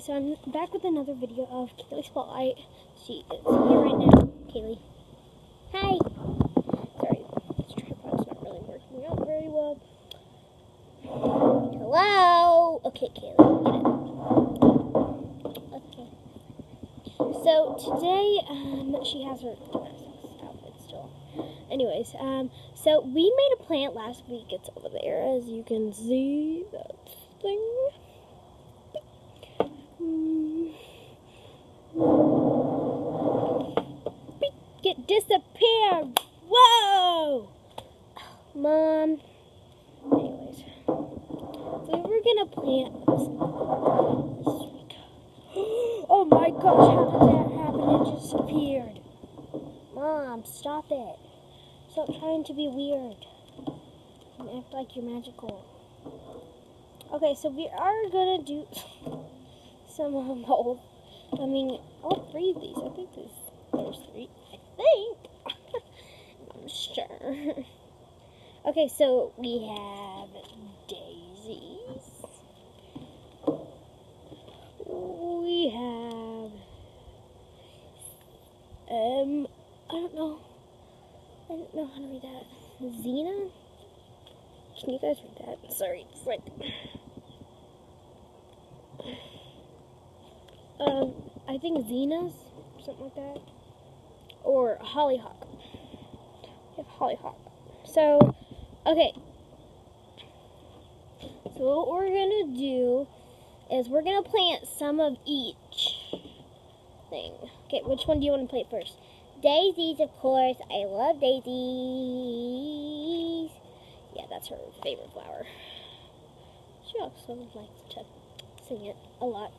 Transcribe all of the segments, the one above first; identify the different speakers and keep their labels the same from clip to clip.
Speaker 1: guys, so I'm back with another video of Kaylee Spotlight. She is here right now. Kaylee. Hi. Sorry, this tripod's not really working out very well. Hello. Okay, Kaylee, get it. Okay. So today, she has her gymnastics outfit still. Anyways, so we made a plant last week. It's over there, as you can see. That thing. It disappeared. Whoa! Mom. Anyways, so we were gonna plant this week. Oh my gosh, how did that happen? It disappeared. Mom, stop it. Stop trying to be weird and act like you're magical. Okay, so we are gonna do some of all three of these. I think there's three. I think. I'm sure. Okay, so we have daisies. We have I don't know how to read that. Xena? Can you guys read that? Sorry, it's like I think Xena's, something like that. Or Hollyhock. We have Hollyhock. So, okay. So what we're going to do is we're going to plant some of each thing. Okay, which one do you want to plant first? Daisies, of course. I love daisies. Yeah, that's her favorite flower. She also likes to sing it a lot.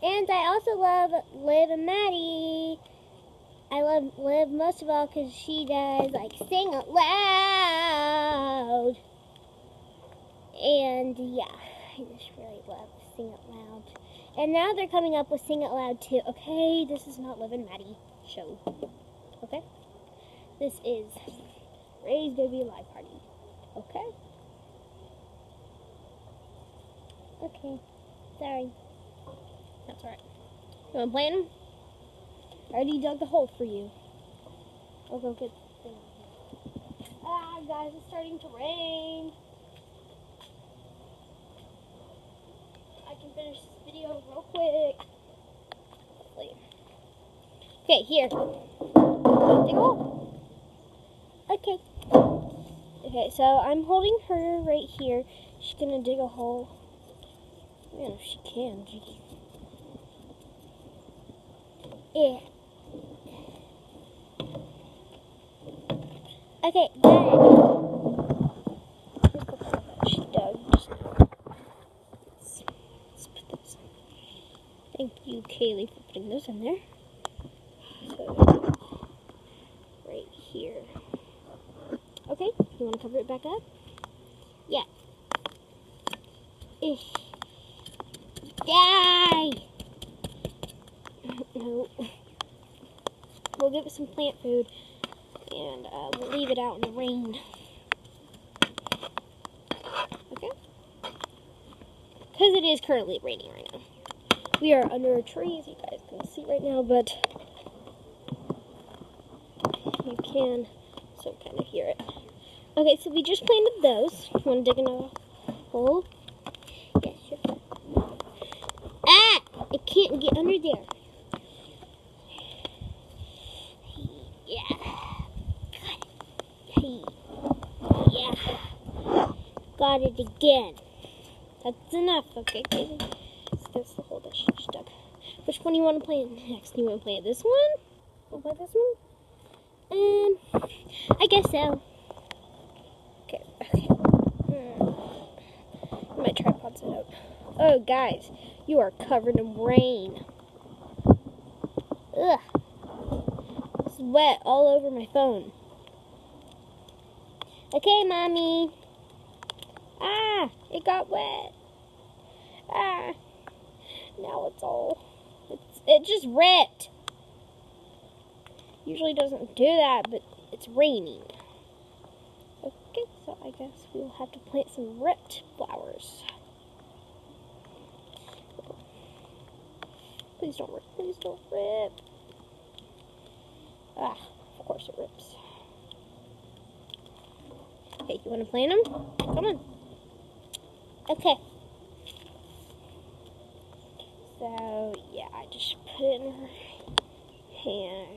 Speaker 1: And I also love Liv and Maddie. I love Liv most of all because she does like sing out loud. And yeah, I just really love sing out loud. And now they're coming up with sing out loud too. Okay, this is not Liv and Maddie show. Okay, this is Ray's Baby Live Party. Okay. Okay. Sorry. That's alright. You want to plant them? I already dug the hole for you. I'll go get them. Ah, guys, it's starting to rain. I can finish this video real quick. Hopefully. Okay, here. Dig a hole. Okay. Okay, so I'm holding her right here. She's gonna dig a hole. Man, if she can. Yeah. Okay, got it. She dug. Let's put this. Thank you, Kaylee, for putting those in there. So, right here. Okay, you want to cover it back up? Yeah. Die! No. We'll give it some plant food and we'll leave it out in the rain. Okay? Because it is currently raining right now. We are under a tree, as you guys can see right now, but you can still kind of hear it. Okay, so we just planted those. You want to dig another hole? Yeah, sure. Ah! It can't get under there. Got it again. That's enough, okay? That's the hole that she just dug. Which one do you want to plant next? Do you want to plant this one? Or plant this one? I guess so. Okay. My tripod's set up. Oh, guys, you are covered in rain. Ugh. It's wet all over my phone. Okay, Mommy. Ah, it got wet. Ah, now it just ripped. Usually doesn't do that, but it's raining. Okay, so I guess we'll have to plant some ripped flowers. Please don't rip. Please don't rip. Ah, of course it rips. Okay, you want to plant them? Come on. Okay. So, yeah, I just put it in her hand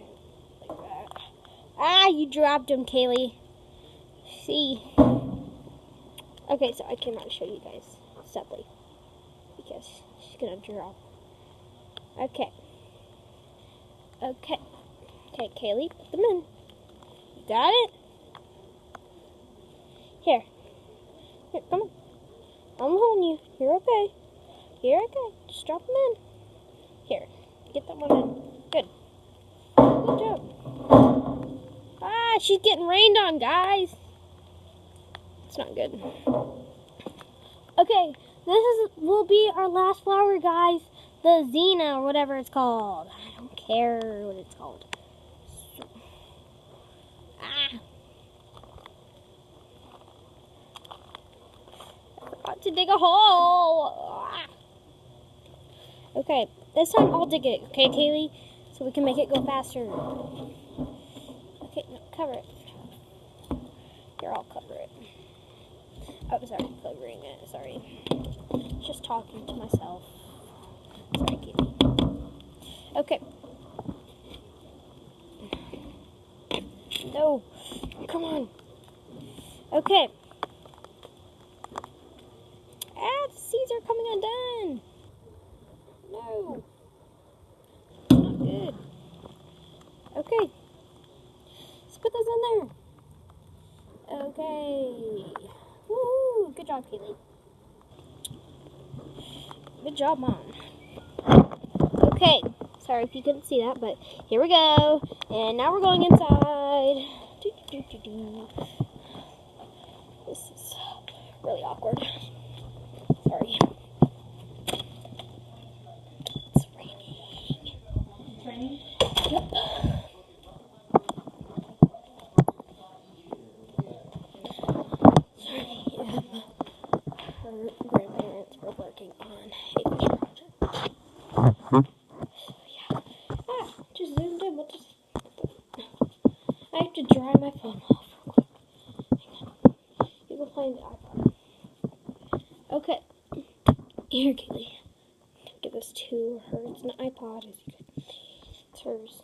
Speaker 1: like that. Ah, you dropped him, Kaylee. See? Okay, so I cannot show you guys, sadly, because she's gonna drop. Okay. Okay. Okay, Kaylee, put them in. You got it? Here. Here, come on. I'm holding you. You're okay. You're okay. Just drop them in. Here. Get that one in. Good. Good job. Ah, she's getting rained on, guys. It's not good. Okay, will be our last flower, guys. The Xena, or whatever it's called. I don't care what it's called. Ah. I forgot to dig a hole. Ah. Okay, this time I'll dig it, okay, Kaylee? So we can make it go faster. Okay, no, cover it. Here, I'll cover it. Oh, sorry, covering it, sorry. Just talking to myself. Sorry, Kaylee. Okay. No, come on. Okay. Ah, the seeds are coming undone. No. It's not good. Okay. Let's put those in there. Okay. Woo! Good job, Kaylee. Good job, Mom. Okay. Sorry if you couldn't see that, but here we go. And now we're going inside. This is really awkward. Sorry. It's raining.
Speaker 2: It's raining?
Speaker 1: Yep. Her grandparents were working on a project. Yeah. Ah, just zoomed in. What does I have to dry my phone off. Hang on. You can find the iPod. Okay. Here, Kaylee. Give this to her. It's an iPod. It's hers.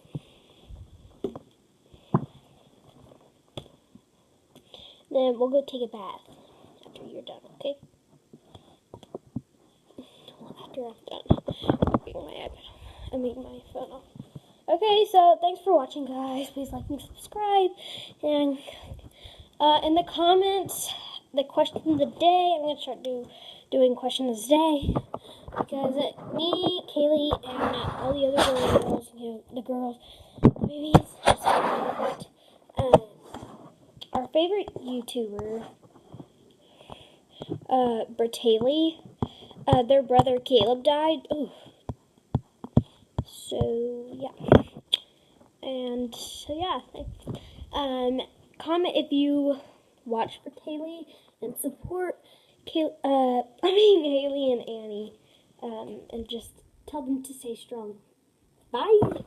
Speaker 1: Then we'll go take a bath after you're done, okay? Well, after I'm done taking my iPad, I mean my phone off. Okay, so thanks for watching, guys. Please like and subscribe. And in the comments, the question of the day, I'm going to start doing question of the day. Because me, Kaylee, and all the other girls, you know, the girls, the babies, our favorite YouTuber, Bertaley, their brother Caleb died. Ooh. So, yeah. And, so, yeah. Comment if you watch Bertaley and support Haley and Annie. And just tell them to stay strong. Bye!